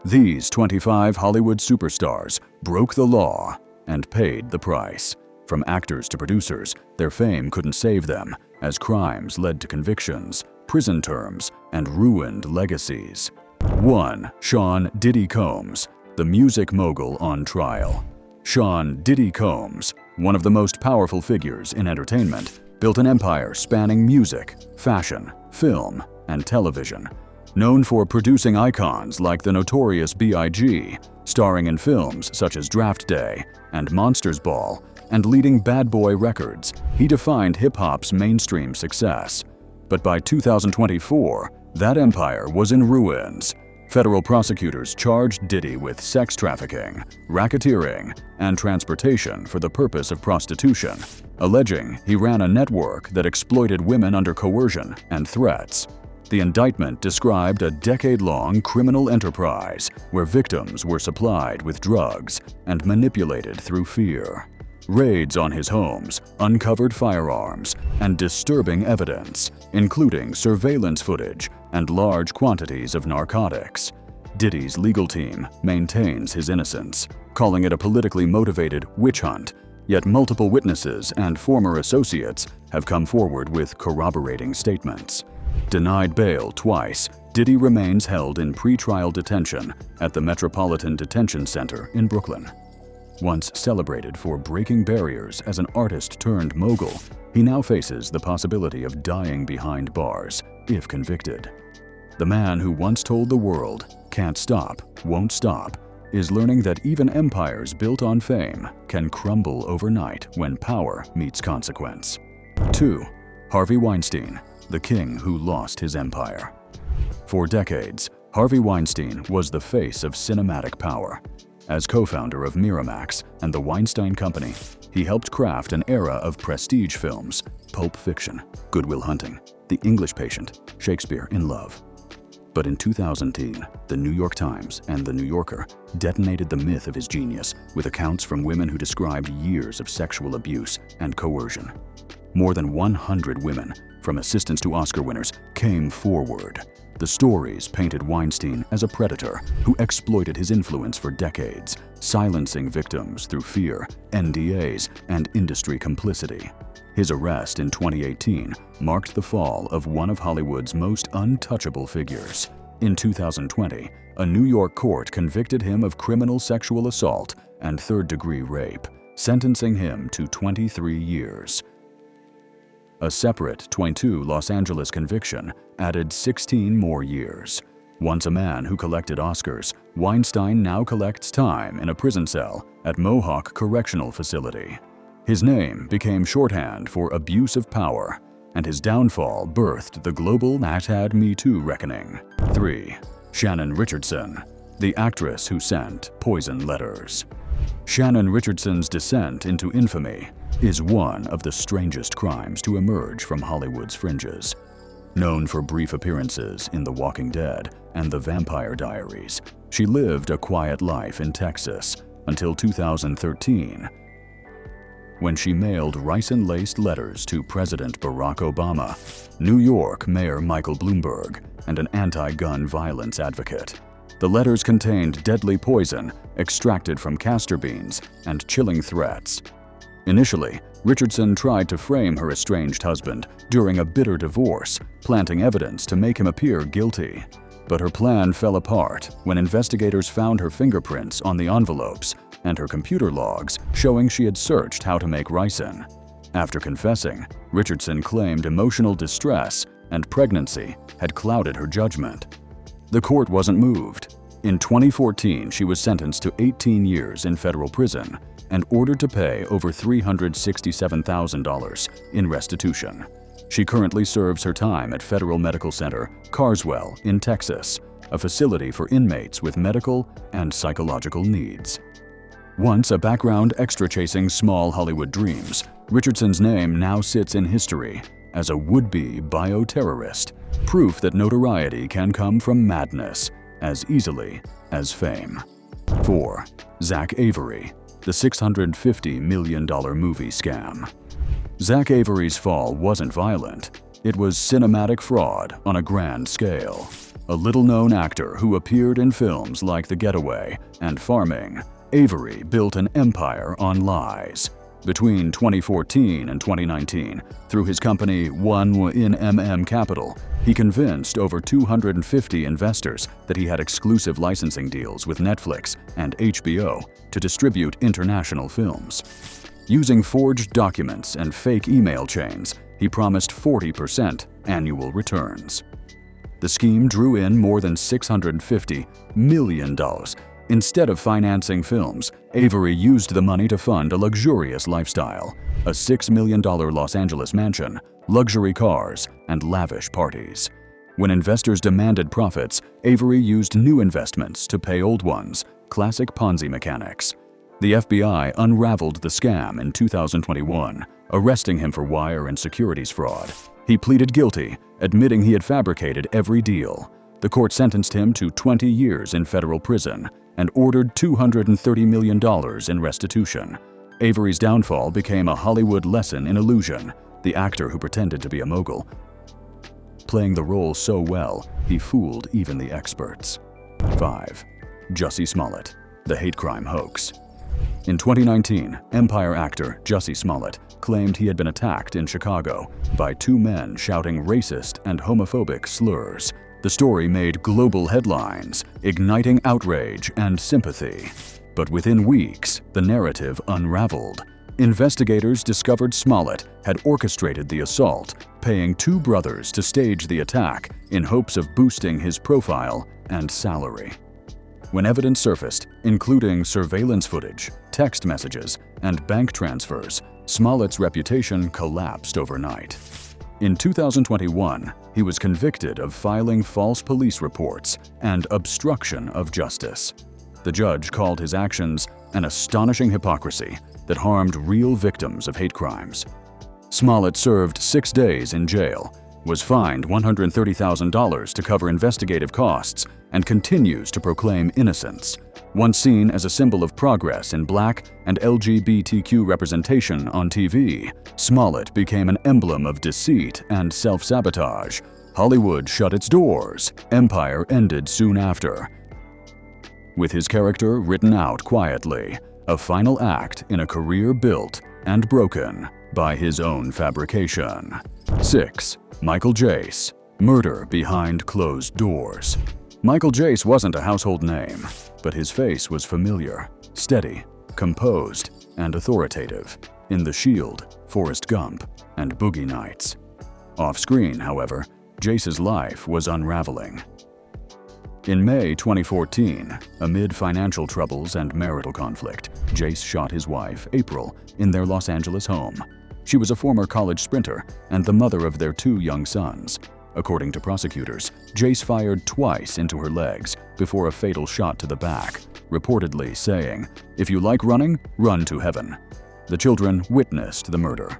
These 25 Hollywood superstars broke the law and paid the price. From actors to producers, their fame couldn't save them, as crimes led to convictions, prison terms, and ruined legacies. 1. Sean "Diddy" Combs, the music mogul on trial. Sean "Diddy" Combs, one of the most powerful figures in entertainment, built an empire spanning music, fashion, film, and television. Known for producing icons like the Notorious B.I.G., starring in films such as Draft Day and Monsters Ball, and leading Bad Boy Records, he defined hip-hop's mainstream success. But by 2024, that empire was in ruins. Federal prosecutors charged Diddy with sex trafficking, racketeering, and transportation for the purpose of prostitution, alleging he ran a network that exploited women under coercion and threats. The indictment described a decade-long criminal enterprise where victims were supplied with drugs and manipulated through fear. Raids on his homes uncovered firearms and disturbing evidence, including surveillance footage and large quantities of narcotics. Diddy's legal team maintains his innocence, calling it a politically motivated witch hunt, yet multiple witnesses and former associates have come forward with corroborating statements. Denied bail twice, Diddy remains held in pretrial detention at the Metropolitan Detention Center in Brooklyn. Once celebrated for breaking barriers as an artist-turned-mogul, he now faces the possibility of dying behind bars, if convicted. The man who once told the world, "Can't stop, won't stop," is learning that even empires built on fame can crumble overnight when power meets consequence. 2. Harvey Weinstein, the king who lost his empire. For decades, Harvey Weinstein was the face of cinematic power. As co-founder of Miramax and the Weinstein Company, he helped craft an era of prestige films: Pulp Fiction, Good Will Hunting, The English Patient, Shakespeare in Love. But in 2010, the New York Times and the New Yorker detonated the myth of his genius with accounts from women who described years of sexual abuse and coercion. More than 100 women, from assistants to Oscar winners, came forward. The stories painted Weinstein as a predator who exploited his influence for decades, silencing victims through fear, NDAs, and industry complicity. His arrest in 2018 marked the fall of one of Hollywood's most untouchable figures. In 2020, a New York court convicted him of criminal sexual assault and third-degree rape, sentencing him to 23 years. A separate 22 Los Angeles conviction added 16 more years. Once a man who collected Oscars, Weinstein now collects time in a prison cell at Mohawk Correctional Facility. His name became shorthand for abuse of power, and his downfall birthed the global #Me Too reckoning. 3. Shannon Richardson, the actress who sent poison letters. Shannon Richardson's descent into infamy is one of the strangest crimes to emerge from Hollywood's fringes. Known for brief appearances in The Walking Dead and The Vampire Diaries, she lived a quiet life in Texas until 2013, when she mailed ricin-laced letters to President Barack Obama, New York Mayor Michael Bloomberg, and an anti-gun violence advocate. The letters contained deadly poison extracted from castor beans and chilling threats. Initially, Richardson tried to frame her estranged husband during a bitter divorce, planting evidence to make him appear guilty. But her plan fell apart when investigators found her fingerprints on the envelopes and her computer logs showing she had searched how to make ricin. After confessing, Richardson claimed emotional distress and pregnancy had clouded her judgment. The court wasn't moved. In 2014, she was sentenced to 18 years in federal prison and ordered to pay over $367,000 in restitution. She currently serves her time at Federal Medical Center, Carswell, in Texas, a facility for inmates with medical and psychological needs. Once a background extra chasing small Hollywood dreams, Richardson's name now sits in history as a would-be bioterrorist, proof that notoriety can come from madness as easily as fame. 4. Zach Avery, the $650 million movie scam. Zach Avery's fall wasn't violent. It was cinematic fraud on a grand scale. a little-known actor who appeared in films like The Getaway and Farming, Avery built an empire on lies. Between 2014 and 2019, through his company 1MM Capital, he convinced over 250 investors that he had exclusive licensing deals with Netflix and HBO to distribute international films. Using forged documents and fake email chains, he promised 40% annual returns. The scheme drew in more than $650 million. Instead of financing films, Avery used the money to fund a luxurious lifestyle, a $6 million Los Angeles mansion, luxury cars, and lavish parties. When investors demanded profits, Avery used new investments to pay old ones, classic Ponzi mechanics. The FBI unraveled the scam in 2021, arresting him for wire and securities fraud. He pleaded guilty, admitting he had fabricated every deal. The court sentenced him to 20 years in federal prison and ordered $230 million in restitution. Avery's downfall became a Hollywood lesson in illusion. The actor who pretended to be a mogul, playing the role so well, he fooled even the experts. 5. Jussie Smollett, the hate crime hoax. In 2019, Empire actor Jussie Smollett claimed he had been attacked in Chicago by two men shouting racist and homophobic slurs. The story made global headlines, igniting outrage and sympathy. But within weeks, the narrative unraveled. Investigators discovered Smollett had orchestrated the assault, paying two brothers to stage the attack in hopes of boosting his profile and salary. When evidence surfaced, including surveillance footage, text messages, and bank transfers, Smollett's reputation collapsed overnight. In 2021, he was convicted of filing false police reports and obstruction of justice. The judge called his actions an astonishing hypocrisy that harmed real victims of hate crimes. Smollett served 6 days in jail, was fined $130,000 to cover investigative costs, and continues to proclaim innocence. Once seen as a symbol of progress in Black and LGBTQ representation on TV, Smollett became an emblem of deceit and self-sabotage. Hollywood shut its doors. Empire ended soon after. With his character written out quietly, a final act in a career built and broken by his own fabrication. 6. Michael Jace, murder behind closed doors. Michael Jace wasn't a household name, but his face was familiar, steady, composed, and authoritative in The Shield, Forrest Gump, and Boogie Nights. Off-screen, however, Jace's life was unraveling. In May 2014, amid financial troubles and marital conflict, Jace shot his wife, April, in their Los Angeles home. She was a former college sprinter and the mother of their 2 young sons. According to prosecutors, Jace fired twice into her legs before a fatal shot to the back, reportedly saying, "If you like running, run to heaven." The children witnessed the murder.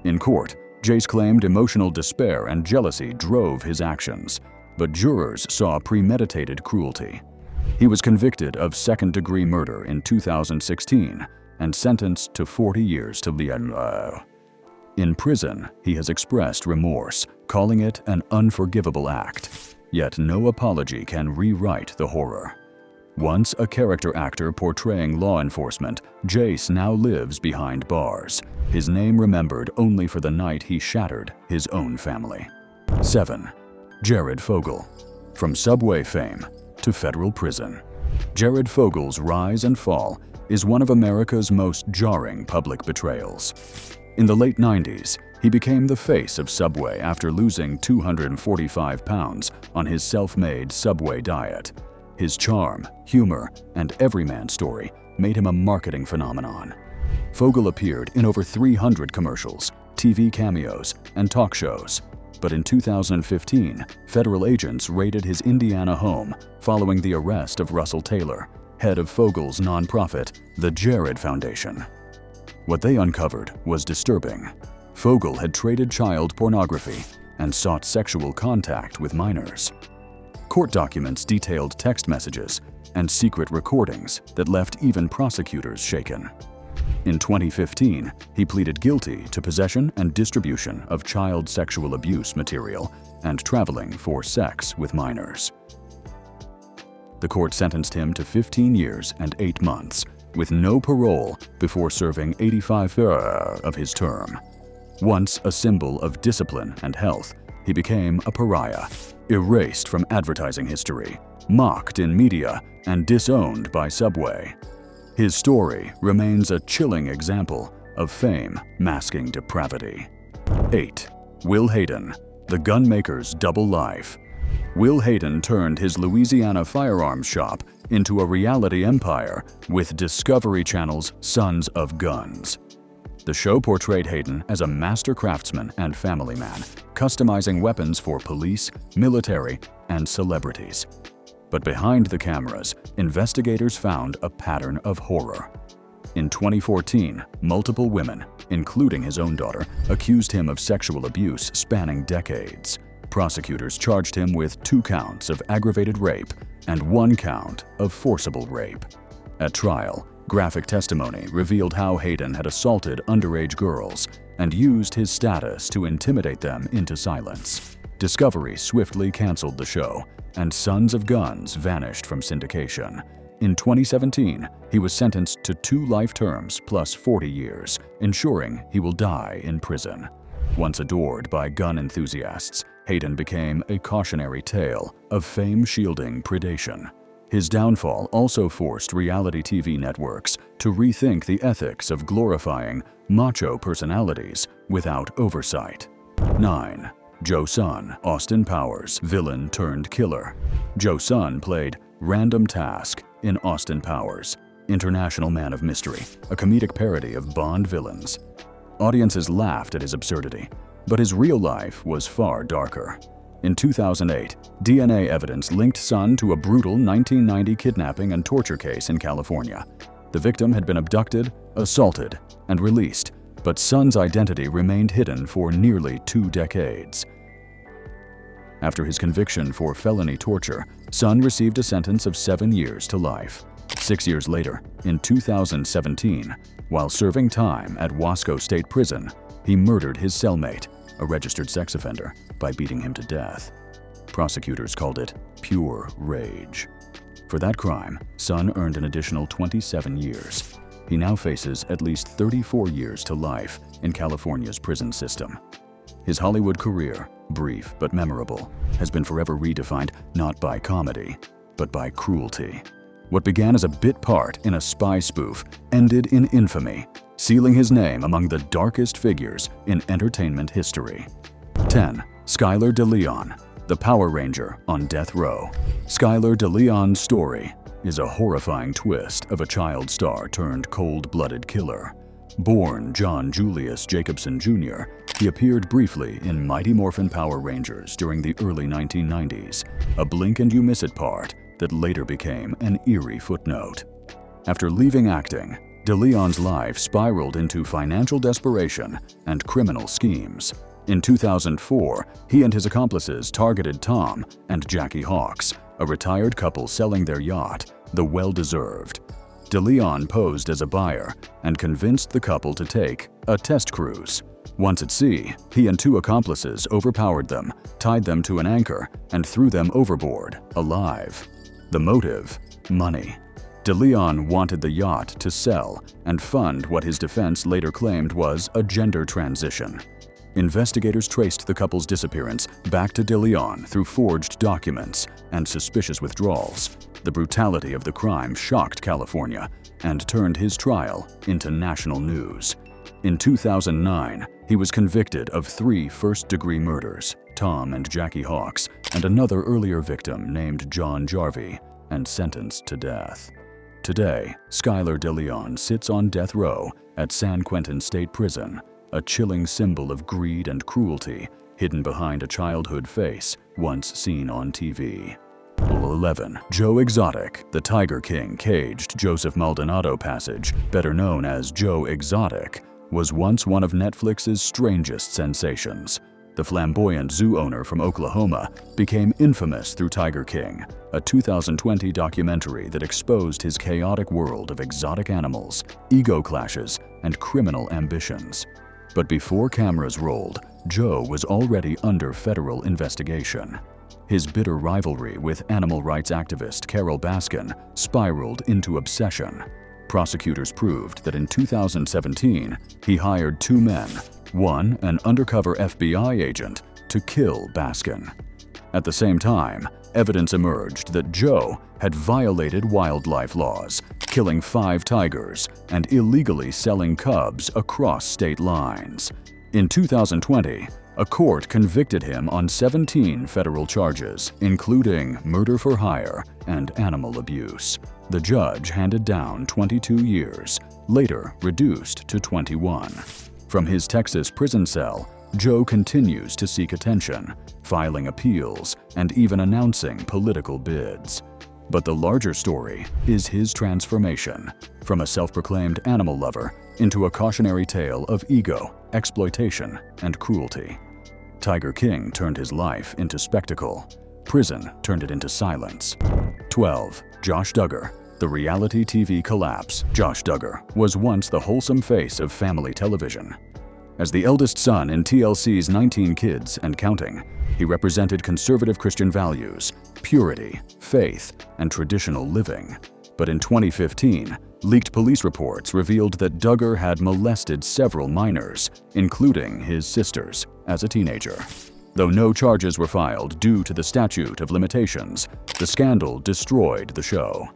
In court, Jace claimed emotional despair and jealousy drove his actions, but jurors saw premeditated cruelty. He was convicted of second-degree murder in 2016 and sentenced to 40 years to life. In prison, he has expressed remorse, calling it an unforgivable act. Yet no apology can rewrite the horror. Once a character actor portraying law enforcement, Jace now lives behind bars, his name remembered only for the night he shattered his own family. 7. Jared Fogle. From Subway fame to federal prison. Jared Fogle's rise and fall is one of America's most jarring public betrayals. In the late 90s, he became the face of Subway after losing 245 pounds on his self-made Subway diet. His charm, humor, and everyman story made him a marketing phenomenon. Fogle appeared in over 300 commercials, TV cameos, and talk shows. But in 2015, federal agents raided his Indiana home following the arrest of Russell Taylor, head of Fogle's nonprofit, the Jared Foundation. What they uncovered was disturbing. Fogle had traded child pornography and sought sexual contact with minors. Court documents detailed text messages and secret recordings that left even prosecutors shaken. In 2015, he pleaded guilty to possession and distribution of child sexual abuse material and traveling for sex with minors. The court sentenced him to 15 years and 8 months, with no parole before serving 85 of his term. Once a symbol of discipline and health, he became a pariah, erased from advertising history, mocked in media, and disowned by Subway. His story remains a chilling example of fame masking depravity. 8. Will Hayden, the gunmaker's double life. Will Hayden turned his Louisiana firearms shop into a reality empire with Discovery Channel's Sons of Guns. The show portrayed Hayden as a master craftsman and family man, customizing weapons for police, military, and celebrities. But behind the cameras, investigators found a pattern of horror. In 2014, multiple women, including his own daughter, accused him of sexual abuse spanning decades. Prosecutors charged him with 2 counts of aggravated rape and 1 count of forcible rape. At trial, graphic testimony revealed how Hayden had assaulted underage girls and used his status to intimidate them into silence. Discovery swiftly canceled the show, and Sons of Guns vanished from syndication. In 2017, he was sentenced to 2 life terms plus 40 years, ensuring he will die in prison. Once adored by gun enthusiasts, Hayden became a cautionary tale of fame-shielding predation. His downfall also forced reality TV networks to rethink the ethics of glorifying macho personalities without oversight. 9. Joe Sun, Austin Powers, villain turned killer. Joe Sun played Random Task in Austin Powers, International Man of Mystery, a comedic parody of Bond villains. Audiences laughed at his absurdity, but his real life was far darker. In 2008, DNA evidence linked Sun to a brutal 1990 kidnapping and torture case in California. The victim had been abducted, assaulted, and released, but Sun's identity remained hidden for nearly 2 decades. After his conviction for felony torture, Sun received a sentence of 7 years to life. 6 years later, in 2017, while serving time at Wasco State Prison, he murdered his cellmate, a registered sex offender, by beating him to death. Prosecutors called it pure rage. For that crime, Sun earned an additional 27 years. He now faces at least 34 years to life in California's prison system. His Hollywood career, brief but memorable, has been forever redefined not by comedy, but by cruelty. What began as a bit part in a spy spoof ended in infamy, sealing his name among the darkest figures in entertainment history. 10. Skylar DeLeon, the Power Ranger on death row. Skylar DeLeon's story is a horrifying twist of a child star turned cold-blooded killer. Born John Julius Jacobson Jr., he appeared briefly in Mighty Morphin Power Rangers during the early 1990s, a blink-and-you-miss-it part that later became an eerie footnote. After leaving acting, DeLeon's life spiraled into financial desperation and criminal schemes. In 2004, he and his accomplices targeted Tom and Jackie Hawks, a retired couple selling their yacht, the Well-Deserved. DeLeon posed as a buyer and convinced the couple to take a test cruise. Once at sea, he and 2 accomplices overpowered them, tied them to an anchor, and threw them overboard, alive. The motive? Money. DeLeon wanted the yacht to sell and fund what his defense later claimed was a gender transition. Investigators traced the couple's disappearance back to DeLeon through forged documents and suspicious withdrawals. The brutality of the crime shocked California and turned his trial into national news. In 2009, he was convicted of 3 first-degree murders, Tom and Jackie Hawks, and another earlier victim named John Jarvie, and sentenced to death. Today, Skylar DeLeon sits on death row at San Quentin State Prison, a chilling symbol of greed and cruelty hidden behind a childhood face once seen on TV. 11. Joe Exotic, the Tiger King caged Joseph Maldonado Passage, better known as Joe Exotic, was once one of Netflix's strangest sensations. The flamboyant zoo owner from Oklahoma became infamous through Tiger King, a 2020 documentary that exposed his chaotic world of exotic animals, ego clashes, and criminal ambitions. But before cameras rolled, Joe was already under federal investigation. His bitter rivalry with animal rights activist Carole Baskin spiraled into obsession. Prosecutors proved that in 2017, he hired two men, one an undercover FBI agent, to kill Baskin. At the same time, evidence emerged that Joe had violated wildlife laws, killing 5 tigers and illegally selling cubs across state lines. In 2020, a court convicted him on 17 federal charges, including murder for hire and animal abuse. The judge handed down 22 years, later reduced to 21. From his Texas prison cell, Joe continues to seek attention, filing appeals and even announcing political bids. But the larger story is his transformation from a self-proclaimed animal lover into a cautionary tale of ego, exploitation, and cruelty. Tiger King turned his life into spectacle. Prison turned it into silence. 12. Josh Duggar. The reality TV collapse. Josh Duggar was once the wholesome face of family television. As the eldest son in TLC's 19 Kids and Counting, he represented conservative Christian values, purity, faith, and traditional living. But in 2015, leaked police reports revealed that Duggar had molested several minors, including his sisters, as a teenager. Though no charges were filed due to the statute of limitations, the scandal destroyed the show.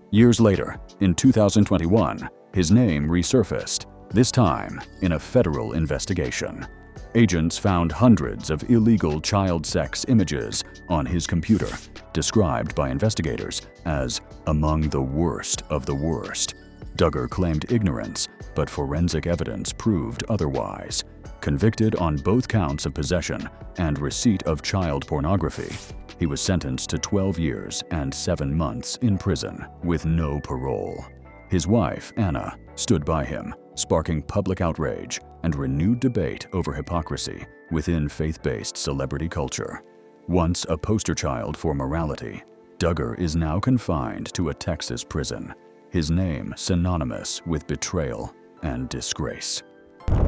Years later, in 2021, his name resurfaced, this time in a federal investigation. Agents found hundreds of illegal child sex images on his computer, described by investigators as among the worst of the worst. Duggar claimed ignorance, but forensic evidence proved otherwise. Convicted on both counts of possession and receipt of child pornography, he was sentenced to 12 years and 7 months in prison with no parole. His wife, Anna, stood by him, sparking public outrage and renewed debate over hypocrisy within faith-based celebrity culture. Once a poster child for morality, Duggar is now confined to a Texas prison, his name synonymous with betrayal and disgrace.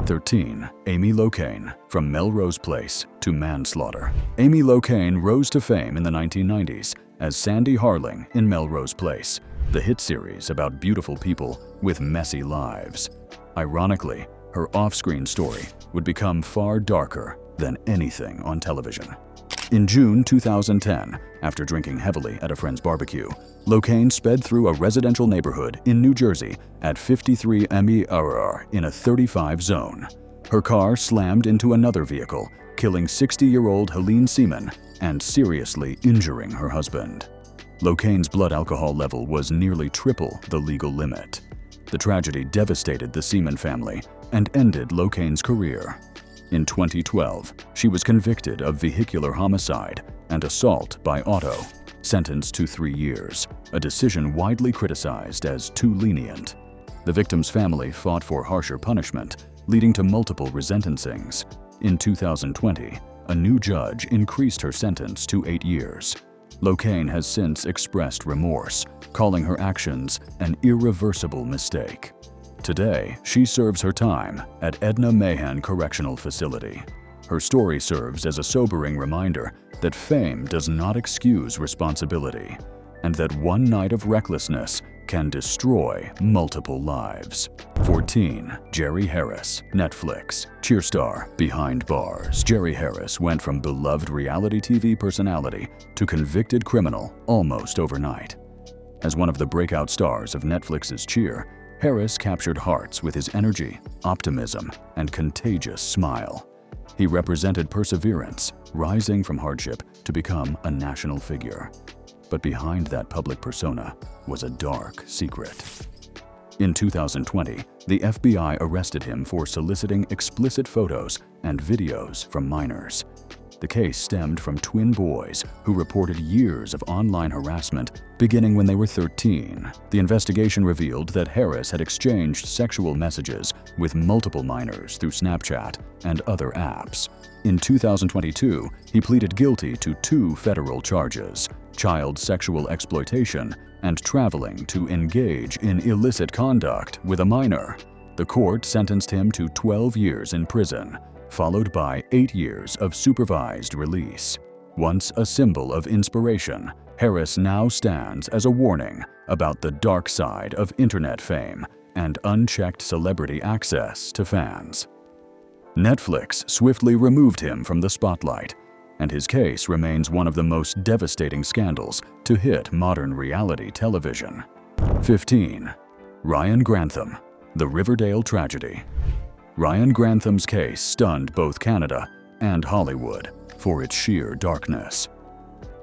13. Amy Locane. From Melrose Place to manslaughter. Amy Locane rose to fame in the 1990s as Sandy Harling in Melrose Place, the hit series about beautiful people with messy lives. Ironically, her off-screen story would become far darker than anything on television. In June 2010, after drinking heavily at a friend's barbecue, Locane sped through a residential neighborhood in New Jersey at 53 ME/h in a 35 zone. Her car slammed into another vehicle, killing 60-year-old Helene Seaman and seriously injuring her husband. Locane's blood alcohol level was nearly triple the legal limit. The tragedy devastated the Seaman family and ended Locane's career. In 2012, she was convicted of vehicular homicide and assault by auto, sentenced to 3 years, a decision widely criticized as too lenient. The victim's family fought for harsher punishment, leading to multiple resentencings. In 2020, a new judge increased her sentence to 8 years. Locane has since expressed remorse, calling her actions an irreversible mistake. Today, she serves her time at Edna Mahan Correctional Facility. Her story serves as a sobering reminder that fame does not excuse responsibility, and that one night of recklessness can destroy multiple lives. 14. Jerry Harris. Netflix. Cheerstar. Behind bars. Jerry Harris went from beloved reality TV personality to convicted criminal almost overnight. As one of the breakout stars of Netflix's Cheer, Harris captured hearts with his energy, optimism, and contagious smile. He represented perseverance, rising from hardship to become a national figure. But behind that public persona was a dark secret. In 2020, the FBI arrested him for soliciting explicit photos and videos from minors. The case stemmed from twin boys who reported years of online harassment beginning when they were 13. The investigation revealed that Harris had exchanged sexual messages with multiple minors through Snapchat and other apps. In 2022, he pleaded guilty to 2 federal charges: child sexual exploitation and traveling to engage in illicit conduct with a minor. The court sentenced him to 12 years in prison, followed by 8 years of supervised release. Once a symbol of inspiration, Harris now stands as a warning about the dark side of internet fame and unchecked celebrity access to fans. Netflix swiftly removed him from the spotlight, and his case remains one of the most devastating scandals to hit modern reality television. 15. Ryan Grantham, the Riverdale tragedy. Ryan Grantham's case stunned both Canada and Hollywood for its sheer darkness.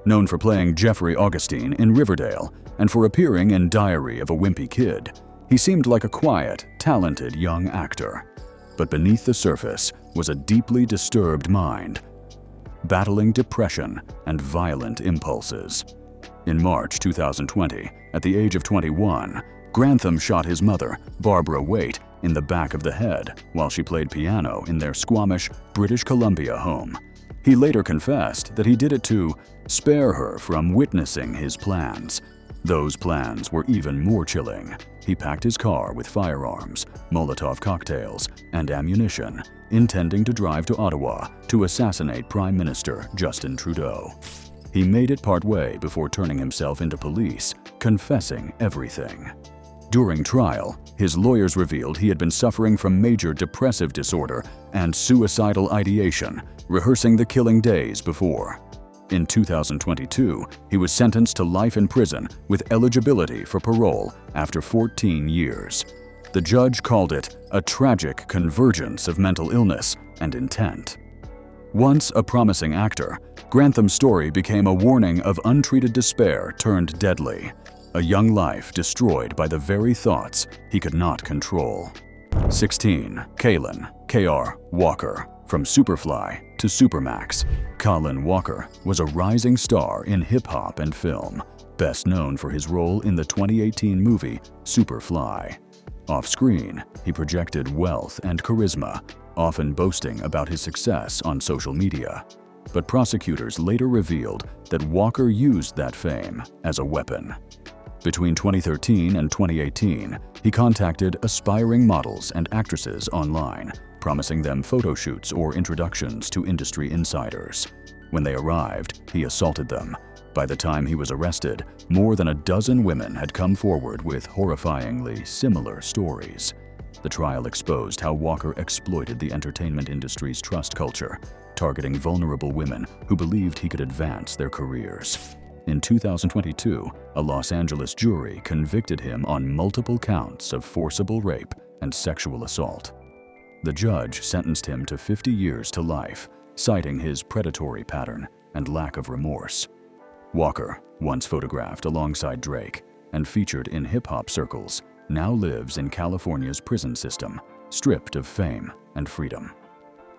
Known for playing Jeffrey Augustine in Riverdale and for appearing in Diary of a Wimpy Kid, he seemed like a quiet, talented young actor. But beneath the surface was a deeply disturbed mind, battling depression and violent impulses. In March 2020, at the age of 21, Grantham shot his mother, Barbara Waite, in the back of the head while she played piano in their Squamish, British Columbia home. He later confessed that he did it to spare her from witnessing his plans. Those plans were even more chilling. He packed his car with firearms, Molotov cocktails, and ammunition, intending to drive to Ottawa to assassinate Prime Minister Justin Trudeau. He made it partway before turning himself into police, confessing everything. During trial, his lawyers revealed he had been suffering from major depressive disorder and suicidal ideation, rehearsing the killing days before. In 2022, he was sentenced to life in prison with eligibility for parole after 14 years. The judge called it a tragic convergence of mental illness and intent. Once a promising actor, Grantham's story became a warning of untreated despair turned deadly, a young life destroyed by the very thoughts he could not control. 16. Kaylan K.R. Walker. From Superfly to Supermax, Colin Walker was a rising star in hip-hop and film, best known for his role in the 2018 movie Superfly. Off-screen, he projected wealth and charisma, often boasting about his success on social media. But prosecutors later revealed that Walker used that fame as a weapon. Between 2013 and 2018, he contacted aspiring models and actresses online, promising them photo shoots or introductions to industry insiders. When they arrived, he assaulted them. By the time he was arrested, more than a dozen women had come forward with horrifyingly similar stories. The trial exposed how Walker exploited the entertainment industry's trust culture, targeting vulnerable women who believed he could advance their careers. In 2022, a Los Angeles jury convicted him on multiple counts of forcible rape and sexual assault. The judge sentenced him to 50 years to life, citing his predatory pattern and lack of remorse. Walker, once photographed alongside Drake and featured in hip-hop circles, now lives in California's prison system, stripped of fame and freedom.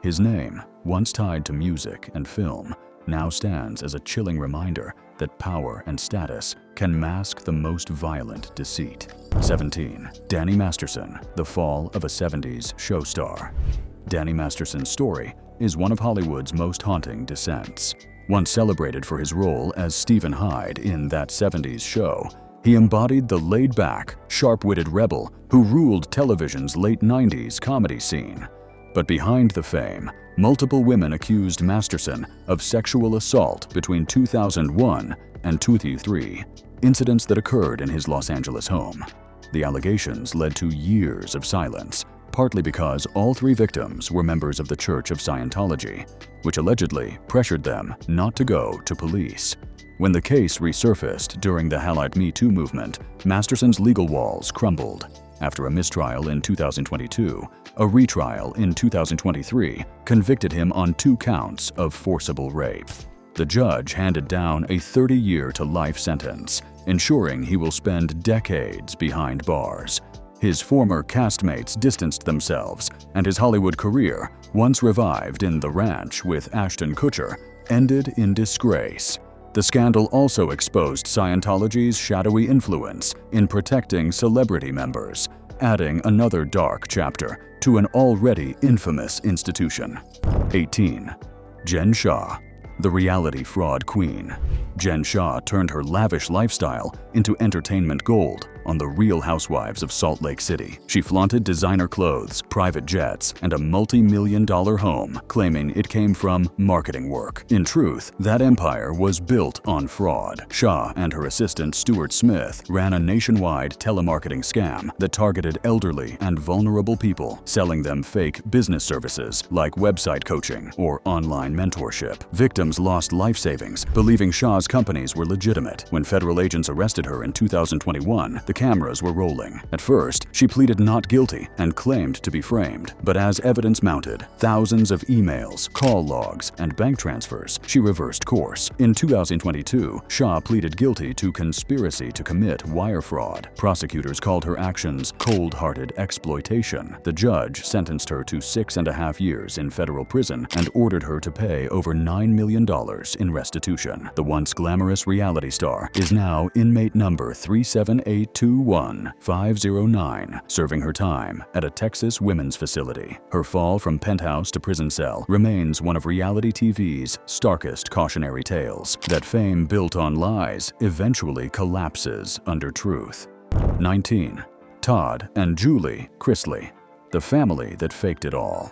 His name, once tied to music and film, now stands as a chilling reminder that power and status can mask the most violent deceit. 17. Danny Masterson, the fall of a 70s show star. Danny Masterson's story is one of Hollywood's most haunting descents. Once celebrated for his role as Stephen Hyde in That 70s Show, he embodied the laid-back, sharp-witted rebel who ruled television's late 90s comedy scene. But behind the fame, multiple women accused Masterson of sexual assault between 2001 and 2003, incidents that occurred in his Los Angeles home. The allegations led to years of silence, partly because all 3 victims were members of the Church of Scientology, which allegedly pressured them not to go to police. When the case resurfaced during the Halite Me Too movement, Masterson's legal walls crumbled. After a mistrial in 2022, a retrial in 2023 convicted him on 2 counts of forcible rape. The judge handed down a 30-year-to-life sentence, ensuring he will spend decades behind bars. His former castmates distanced themselves, and his Hollywood career, once revived in The Ranch with Ashton Kutcher, ended in disgrace. The scandal also exposed Scientology's shadowy influence in protecting celebrity members, adding another dark chapter to an already infamous institution. 18. Jen Shah, the reality fraud queen. Jen Shah turned her lavish lifestyle into entertainment gold on The Real Housewives of Salt Lake City. She flaunted designer clothes, private jets, and a multi-million-dollar home, claiming it came from marketing work. In truth, that empire was built on fraud. Shah and her assistant Stuart Smith ran a nationwide telemarketing scam that targeted elderly and vulnerable people, selling them fake business services like website coaching or online mentorship. Victims lost life savings, believing Shah's companies were legitimate. When federal agents arrested her in 2021, the cameras were rolling. At first, she pleaded not guilty and claimed to be framed. But as evidence mounted, thousands of emails, call logs, and bank transfers, she reversed course. In 2022, Shah pleaded guilty to conspiracy to commit wire fraud. Prosecutors called her actions cold-hearted exploitation. The judge sentenced her to 6.5 years in federal prison and ordered her to pay over $9 million in restitution. The once glamorous reality star is now inmate number 37821-509, serving her time at a Texas women's facility. Her fall from penthouse to prison cell remains one of reality TV's starkest cautionary tales, that fame built on lies eventually collapses under truth. 19. Todd and Julie Chrisley, the family that faked it all.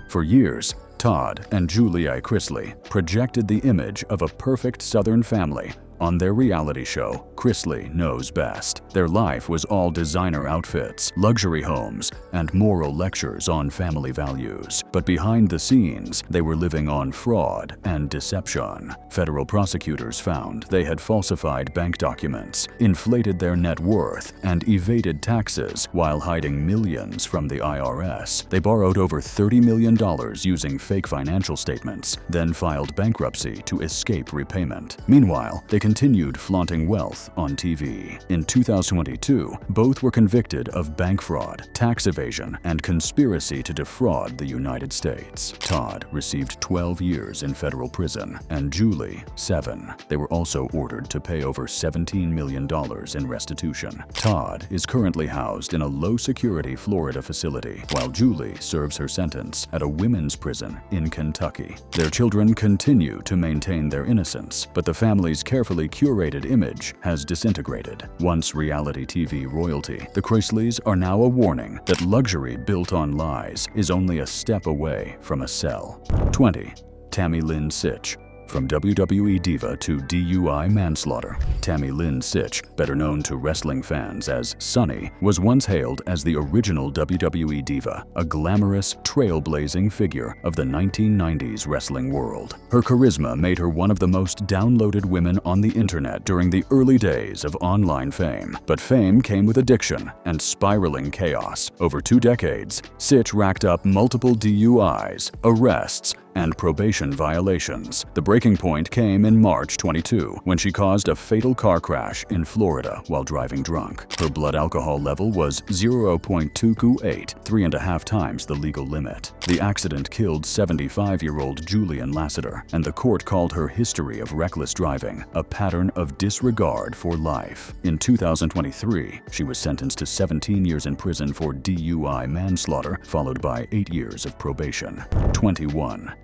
For years, Todd and Julie Chrisley projected the image of a perfect Southern family on their reality show, Chrisley Knows Best. Their life was all designer outfits, luxury homes, and moral lectures on family values. But behind the scenes, they were living on fraud and deception. Federal prosecutors found they had falsified bank documents, inflated their net worth, and evaded taxes while hiding millions from the IRS. They borrowed over $30 million using fake financial statements, then filed bankruptcy to escape repayment. Meanwhile, they continued flaunting wealth on TV. In 2022, both were convicted of bank fraud, tax evasion, and conspiracy to defraud the United States. Todd received 12 years in federal prison, and Julie 7. They were also ordered to pay over $17 million in restitution. Todd is currently housed in a low-security Florida facility, while Julie serves her sentence at a women's prison in Kentucky. Their children continue to maintain their innocence, but the family's carefully curated image has disintegrated. Once reality TV royalty, the Chrisleys are now a warning that luxury built on lies is only a step away from a cell. 20. Tammy Lynn Sitch. From WWE diva to DUI manslaughter, Tammy Lynn Sitch, better known to wrestling fans as Sunny, was once hailed as the original WWE diva, a glamorous, trailblazing figure of the 1990s wrestling world. Her charisma made her one of the most downloaded women on the internet during the early days of online fame. But fame came with addiction and spiraling chaos. Over 2 decades, Sitch racked up multiple DUIs, arrests, and probation violations. The breaking point came in March 22, when she caused a fatal car crash in Florida while driving drunk. Her blood alcohol level was 0.228, 3.5 times the legal limit. The accident killed 75-year-old Julian Lassiter, and the court called her history of reckless driving a pattern of disregard for life. In 2023, she was sentenced to 17 years in prison for DUI manslaughter, followed by 8 years of probation. 21.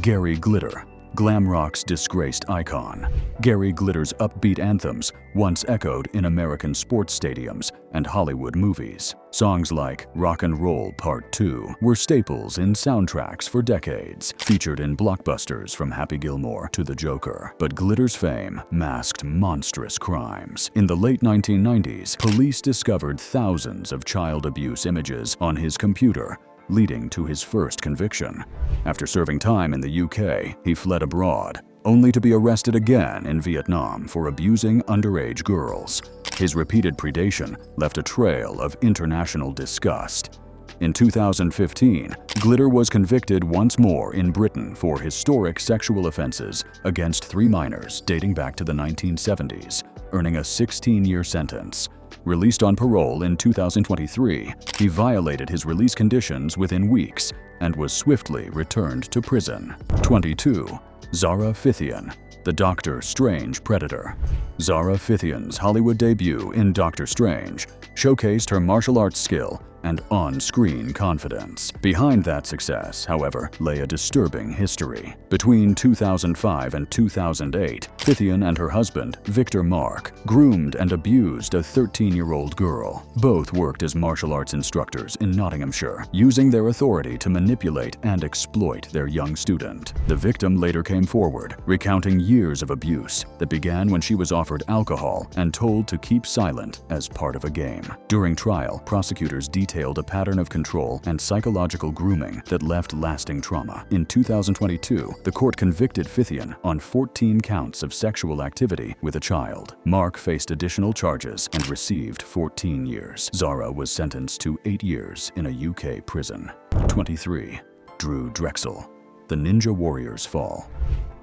Gary Glitter, glam rock's disgraced icon. Gary Glitter's upbeat anthems once echoed in American sports stadiums and Hollywood movies. Songs like Rock and Roll Part 2 were staples in soundtracks for decades, featured in blockbusters from Happy Gilmore to The Joker. But Glitter's fame masked monstrous crimes. In the late 1990s, police discovered thousands of child abuse images on his computer, leading to his first conviction. After serving time in the UK, he fled abroad, only to be arrested again in Vietnam for abusing underage girls. His repeated predation left a trail of international disgust. In 2015, Glitter was convicted once more in Britain for historic sexual offenses against 3 minors dating back to the 1970s, earning a 16-year sentence. Released on parole in 2023, he violated his release conditions within weeks and was swiftly returned to prison. 22. Zara Fithian, the Doctor Strange Predator. Zara Fithian's Hollywood debut in Doctor Strange showcased her martial arts skill and on-screen confidence. Behind that success, however, lay a disturbing history. Between 2005 and 2008, Fithian and her husband, Victor Mark, groomed and abused a 13-year-old girl. Both worked as martial arts instructors in Nottinghamshire, using their authority to manipulate and exploit their young student. The victim later came forward, recounting years of abuse that began when she was offered alcohol and told to keep silent as part of a game. During trial, prosecutors detailed a pattern of control and psychological grooming that left lasting trauma. In 2022, the court convicted Fithian on 14 counts of sexual activity with a child. Mark faced additional charges and received 14 years. Zara was sentenced to 8 years in a UK prison. 23. Drew Drexel, the Ninja Warrior's Fall.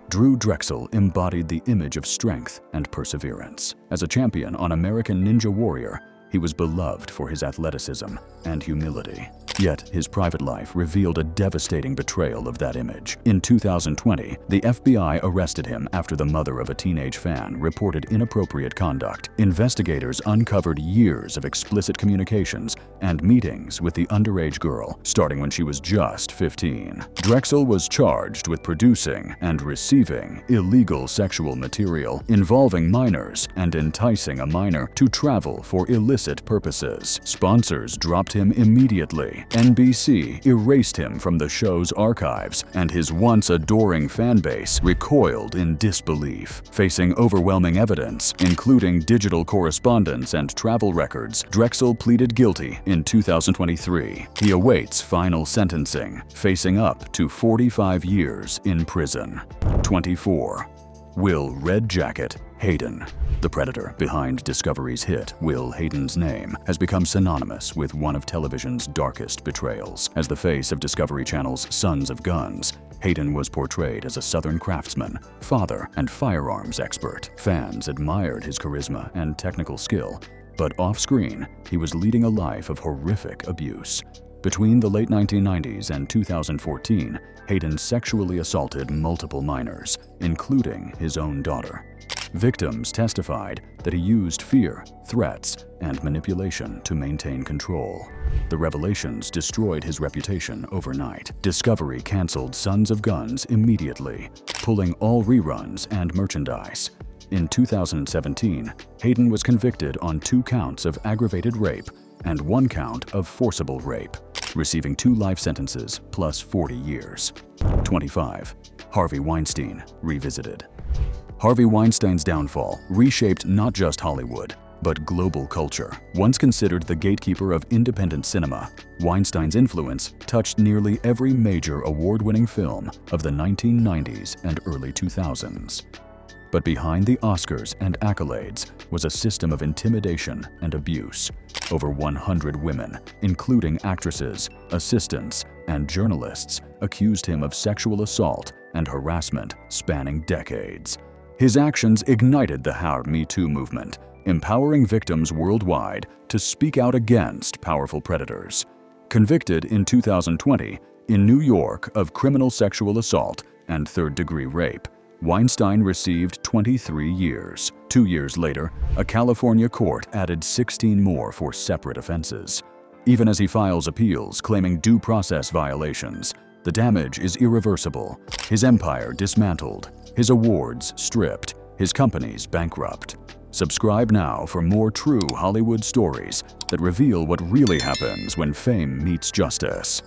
Drew Drexel embodied the image of strength and perseverance. As a champion on American Ninja Warrior, he was beloved for his athleticism and humility. Yet, his private life revealed a devastating betrayal of that image. In 2020, the FBI arrested him after the mother of a teenage fan reported inappropriate conduct. Investigators uncovered years of explicit communications and meetings with the underage girl, starting when she was just 15. Drexel was charged with producing and receiving illegal sexual material involving minors and enticing a minor to travel for illicit purposes. Sponsors dropped him immediately. NBC erased him from the show's archives, and his once adoring fan base recoiled in disbelief. Facing overwhelming evidence, including digital correspondence and travel records, Drexel pleaded guilty in 2023. He awaits final sentencing, facing up to 45 years in prison. 24. Will Red Jacket Hayden. The Predator behind Discovery's hit Will Hayden's name has become synonymous with one of television's darkest betrayals. As the face of Discovery Channel's Sons of Guns, Hayden was portrayed as a Southern craftsman, father, and firearms expert. Fans admired his charisma and technical skill, but off-screen, he was leading a life of horrific abuse. Between the late 1990s and 2014, Hayden sexually assaulted multiple minors, including his own daughter. Victims testified that he used fear, threats, and manipulation to maintain control. The revelations destroyed his reputation overnight. Discovery canceled Sons of Guns immediately, pulling all reruns and merchandise. In 2017, Hayden was convicted on 2 counts of aggravated rape and 1 count of forcible rape, receiving 2 life sentences plus 40 years. 25. Harvey Weinstein Revisited. Harvey Weinstein's downfall reshaped not just Hollywood, but global culture. Once considered the gatekeeper of independent cinema, Weinstein's influence touched nearly every major award-winning film of the 1990s and early 2000s. But behind the Oscars and accolades was a system of intimidation and abuse. Over 100 women, including actresses, assistants, and journalists, accused him of sexual assault and harassment spanning decades. His actions ignited the How Me Too movement, empowering victims worldwide to speak out against powerful predators. Convicted in 2020 in New York of criminal sexual assault and third-degree rape, Weinstein received 23 years. 2 years later, a California court added 16 more for separate offenses. Even as he files appeals claiming due process violations, the damage is irreversible. His empire dismantled, his awards stripped, his companies bankrupt. Subscribe now for more true Hollywood stories that reveal what really happens when fame meets justice.